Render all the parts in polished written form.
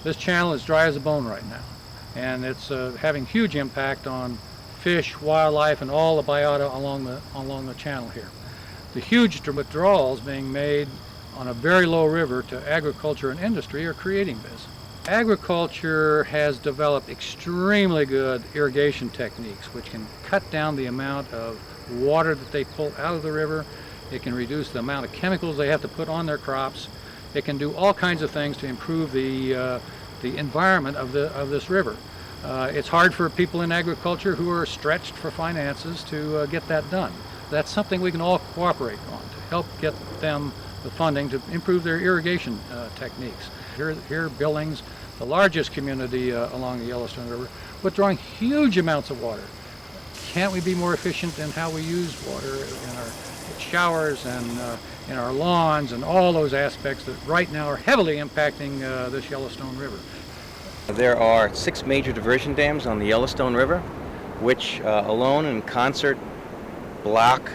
This channel is dry as a bone right now, and it's having huge impact on fish, wildlife, and all the biota along the channel here. The huge withdrawals being made on a very low river to agriculture and industry are creating this. Agriculture has developed extremely good irrigation techniques which can cut down the amount of water that they pull out of the river. It can reduce the amount of chemicals they have to put on their crops. It can do all kinds of things to improve the environment of this river. It's hard for people in agriculture who are stretched for finances to get that done. That's something we can all cooperate on to help get them the funding to improve their irrigation techniques. Here Billings, the largest community along the Yellowstone River, withdrawing huge amounts of water. Can't we be more efficient in how we use water in our showers and in our lawns and all those aspects that right now are heavily impacting this Yellowstone River? There are 6 major diversion dams on the Yellowstone River, which alone in concert block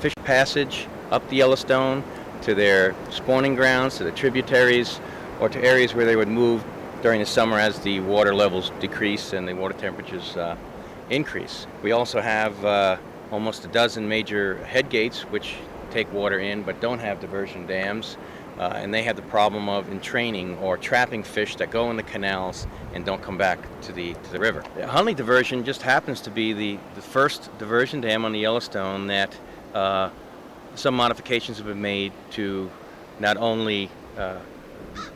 fish passage up the Yellowstone to their spawning grounds, to the tributaries, or to areas where they would move during the summer as the water levels decrease and the water temperatures increase. We also have almost a dozen major head gates which take water in but don't have diversion dams, and they have the problem of entraining or trapping fish that go in the canals and don't come back to the river. The Huntley diversion just happens to be the first diversion dam on the Yellowstone that some modifications have been made to not only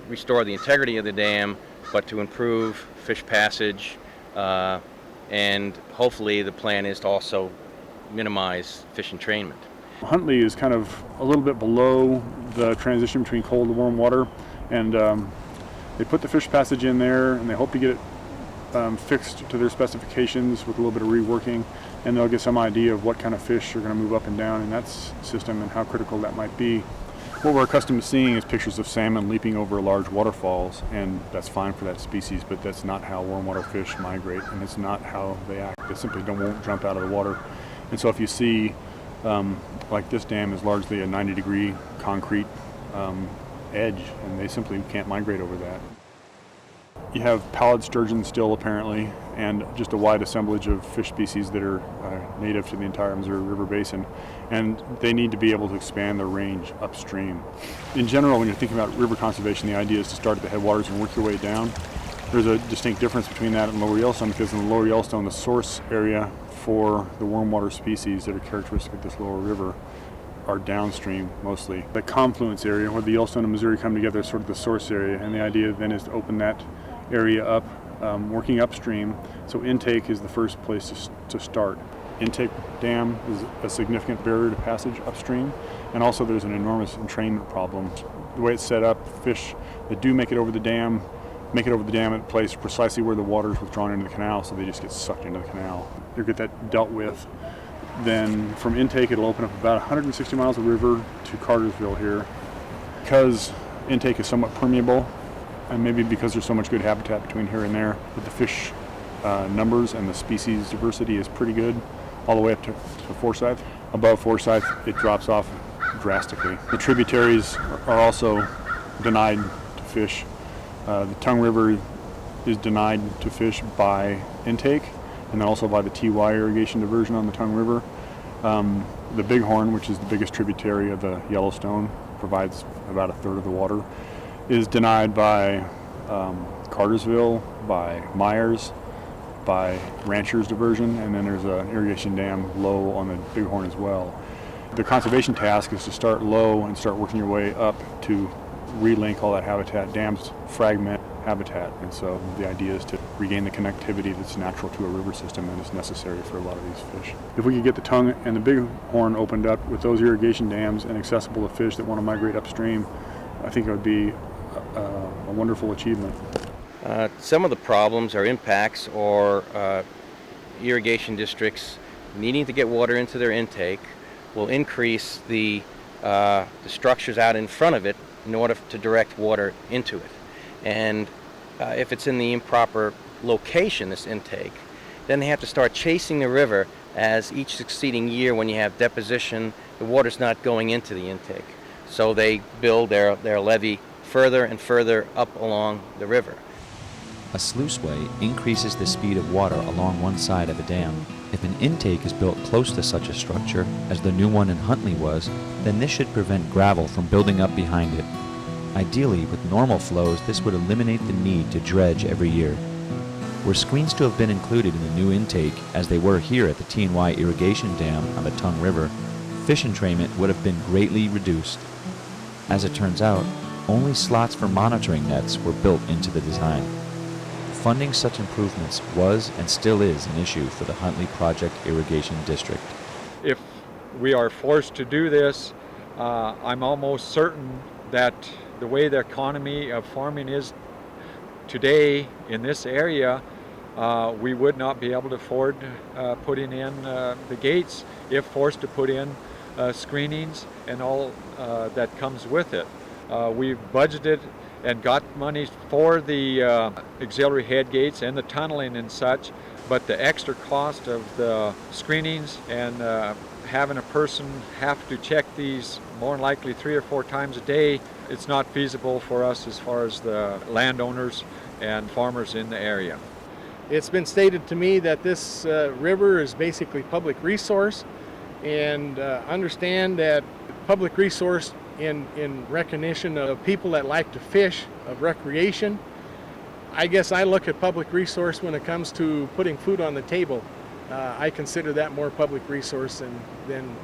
restore the integrity of the dam, but to improve fish passage, and hopefully the plan is to also minimize fish entrainment. Huntley is kind of a little bit below the transition between cold and warm water, and they put the fish passage in there and they hope to get it fixed to their specifications with a little bit of reworking, and they'll get some idea of what kind of fish are going to move up and down in that system and how critical that might be. What we're accustomed to seeing is pictures of salmon leaping over large waterfalls, and that's fine for that species, but that's not how warm water fish migrate, and it's not how they act. They simply won't jump out of the water. And so if you see, like this dam is largely a 90-degree concrete edge, and they simply can't migrate over that. You have pallid sturgeon still apparently, and just a wide assemblage of fish species that are native to the entire Missouri River Basin, and they need to be able to expand their range upstream. In general, when you're thinking about river conservation, the idea is to start at the headwaters and work your way down. There's a distinct difference between that and Lower Yellowstone, because in the Lower Yellowstone, the source area for the warm water species that are characteristic of this lower river are downstream mostly. The confluence area where the Yellowstone and Missouri come together is sort of the source area, and the idea then is to open that area up, working upstream. So intake is the first place to start. Intake dam is a significant barrier to passage upstream, and also there's an enormous entrainment problem. The way it's set up, fish that do make it over the dam at a place precisely where the water is withdrawn into the canal, so they just get sucked into the canal. They'll get that dealt with. Then from intake, it'll open up about 160 miles of river to Cartersville here. Because intake is somewhat permeable, and maybe because there's so much good habitat between here and there, but the fish numbers and the species diversity is pretty good all the way up to Forsyth. Above Forsyth, it drops off drastically. The tributaries are also denied to fish. The Tongue River is denied to fish by intake, and then also by the TY irrigation diversion on the Tongue River. The Bighorn, which is the biggest tributary of the Yellowstone, provides about a third of the water, is denied by Cartersville, by Myers, by Ranchers diversion, and then there's an irrigation dam low on the Bighorn as well. The conservation task is to start low and start working your way up to relink all that habitat. Dams fragment habitat, and so the idea is to regain the connectivity that's natural to a river system and is necessary for a lot of these fish. If we could get the Tongue and the Bighorn opened up with those irrigation dams and accessible to fish that want to migrate upstream, I think it would be a wonderful achievement. Some of the problems or impacts or irrigation districts needing to get water into their intake will increase the structures out in front of it in order to direct water into it. And if it's in the improper location, this intake, then they have to start chasing the river as each succeeding year when you have deposition, the water's not going into the intake. So they build their levee further and further up along the river. A sluiceway increases the speed of water along one side of a dam. If an intake is built close to such a structure, as the new one in Huntley was, then this should prevent gravel from building up behind it. Ideally, with normal flows, this would eliminate the need to dredge every year. Were screens to have been included in the new intake, as they were here at the T&Y Irrigation Dam on the Tongue River, fish entrainment would have been greatly reduced. As it turns out, only slots for monitoring nets were built into the design. Funding such improvements was and still is an issue for the Huntley Project Irrigation District. If we are forced to do this, I'm almost certain that the way the economy of farming is today in this area, we would not be able to afford putting in the gates if forced to put in screenings and all that comes with it. We've budgeted and got money for the auxiliary head gates and the tunneling and such, but the extra cost of the screenings and having a person have to check these more than likely 3 or 4 times a day, it's not feasible for us as far as the landowners and farmers in the area. It's been stated to me that this river is basically public resource, and understand that public resource in recognition of people that like to fish, of recreation. I guess I look at public resource when it comes to putting food on the table. I consider that more public resource than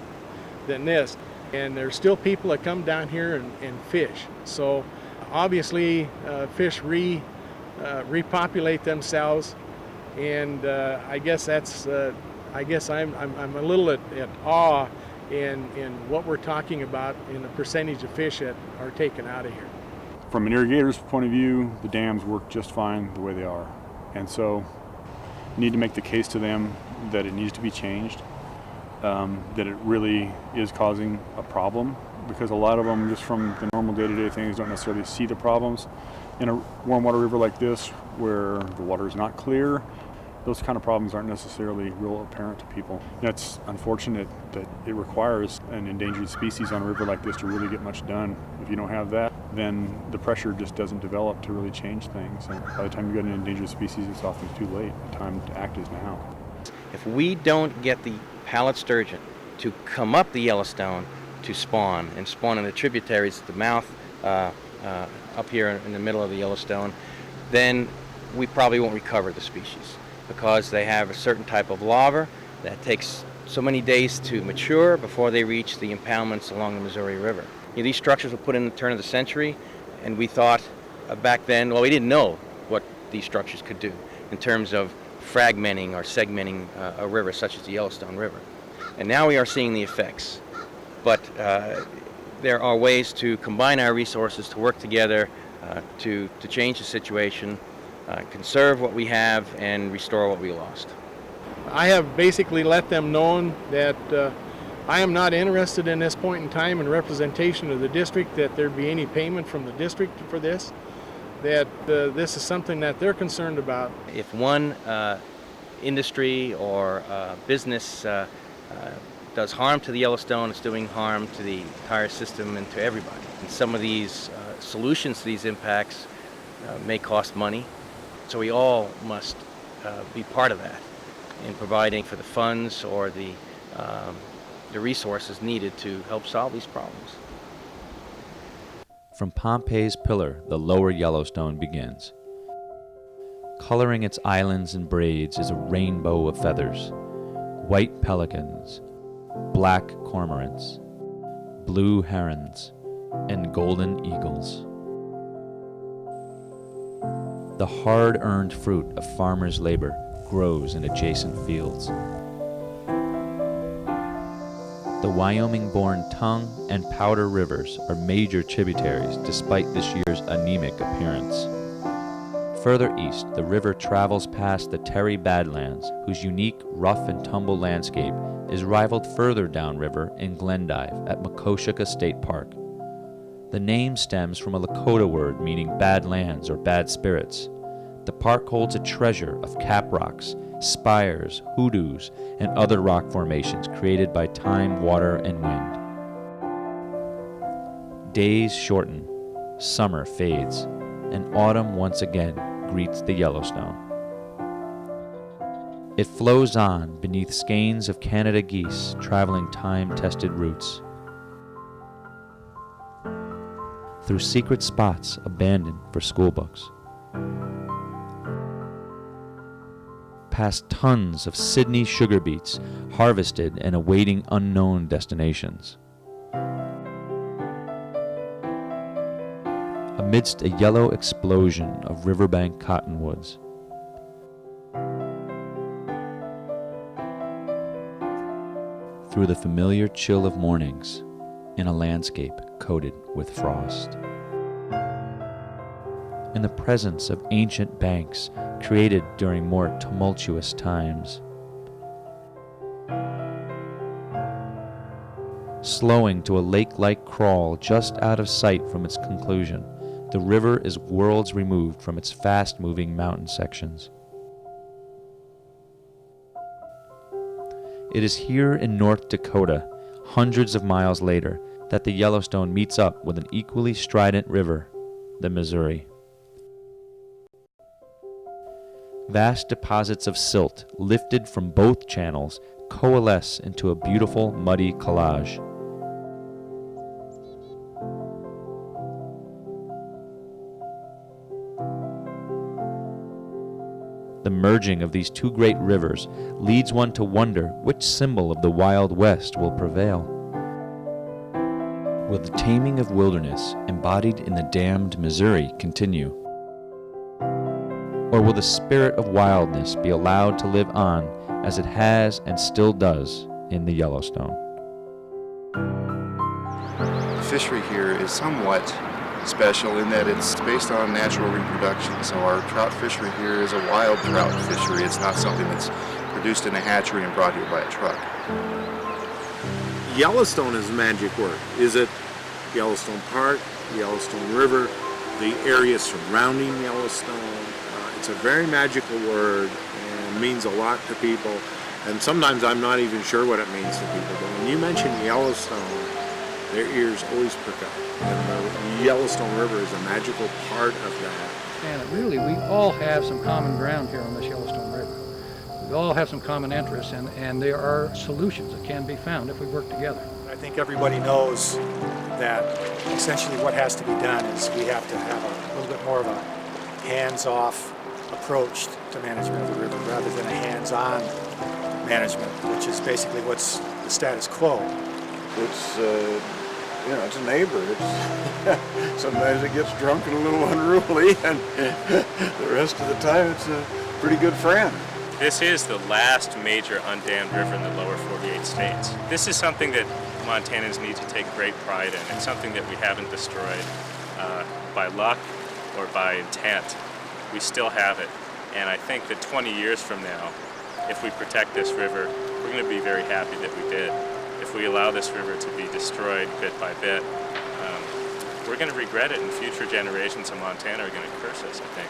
this. And there's still people that come down here and fish. So obviously fish repopulate themselves, and I guess that's I'm a little at awe in what we're talking about in the percentage of fish that are taken out of here. From an irrigator's point of view, the dams work just fine the way they are. And so you need to make the case to them that it needs to be changed, that it really is causing a problem, because a lot of them, just from the normal day-to-day things, don't necessarily see the problems. In a warm water river like this, where the water is not clear, those kind of problems aren't necessarily real apparent to people. It's unfortunate that it requires an endangered species on a river like this to really get much done. If you don't have that, then the pressure just doesn't develop to really change things. And by the time you get an endangered species, it's often too late. The time to act is now. If we don't get the pallet sturgeon to come up the Yellowstone to spawn, and spawn in the tributaries at the mouth up here in the middle of the Yellowstone, then we probably won't recover the species, because they have a certain type of larva that takes so many days to mature before they reach the impoundments along the Missouri River. These structures were put in the turn of the century, and we thought back then, well, we didn't know what these structures could do in terms of fragmenting or segmenting a river such as the Yellowstone River. And now we are seeing the effects. But there are ways to combine our resources, to work together, to change the situation, conserve what we have, and restore what we lost. I have basically let them know that I am not interested in this point in time in representation of the district that there be any payment from the district for this, that this is something that they're concerned about. If one industry or business does harm to the Yellowstone, it's doing harm to the entire system and to everybody. And some of these solutions to these impacts may cost money, so we all must be part of that in providing for the funds or the resources needed to help solve these problems. From Pompey's Pillar, the lower Yellowstone begins. Coloring its islands and braids is a rainbow of feathers: white pelicans, black cormorants, blue herons, and golden eagles. The hard-earned fruit of farmers' labor grows in adjacent fields. The Wyoming-born Tongue and Powder rivers are major tributaries despite this year's anemic appearance. Further east, the river travels past the Terry Badlands, whose unique rough-and-tumble landscape is rivaled further downriver in Glendive at Makoshika State Park. The name stems from a Lakota word meaning bad lands or bad spirits. The park holds a treasure of cap rocks, spires, hoodoos, and other rock formations created by time, water, and wind. Days shorten, summer fades, and autumn once again greets the Yellowstone. It flows on beneath skeins of Canada geese traveling time-tested routes, through secret spots abandoned for school books, past tons of Sydney sugar beets harvested and awaiting unknown destinations. Amidst a yellow explosion of riverbank cottonwoods, through the familiar chill of mornings in a landscape coated with frost. In the presence of ancient banks created during more tumultuous times. Slowing to a lake-like crawl just out of sight from its conclusion, the river is worlds removed from its fast-moving mountain sections. It is here in North Dakota, hundreds of miles later, that the Yellowstone meets up with an equally strident river, the Missouri. Vast deposits of silt lifted from both channels coalesce into a beautiful muddy collage. The merging of these two great rivers leads one to wonder which symbol of the Wild West will prevail. Will the taming of wilderness embodied in the dammed Missouri continue? Or will the spirit of wildness be allowed to live on as it has and still does in the Yellowstone? The fishery here is somewhat special in that it's based on natural reproduction. So our trout fishery here is a wild trout fishery. It's not something that's produced in a hatchery and brought here by a truck. Yellowstone is a magic word. Is it Yellowstone Park, Yellowstone River, the area surrounding Yellowstone? It's a very magical word and means a lot to people. And sometimes I'm not even sure what it means to people. But when you mention Yellowstone, their ears always perk up. And the Yellowstone River is a magical part of that. And really, we all have some common ground here on this Yellowstone River. We all have some common interests, and there are solutions that can be found if we work together. I think everybody knows that essentially what has to be done is we have to have a little bit more of a hands-off approach to management of the river rather than a hands-on management, which is basically what's the status quo. It's it's a neighbor. It's sometimes it gets drunk and a little unruly, and the rest of the time it's a pretty good friend. This is the last major undammed river in the lower 48 states. This is something that Montanans need to take great pride in. It's something that we haven't destroyed by luck or by intent. We still have it. And I think that 20 years from now, if we protect this river, we're going to be very happy that we did. If we allow this river to be destroyed bit by bit, we're going to regret it, and future generations of Montana are going to curse us, I think.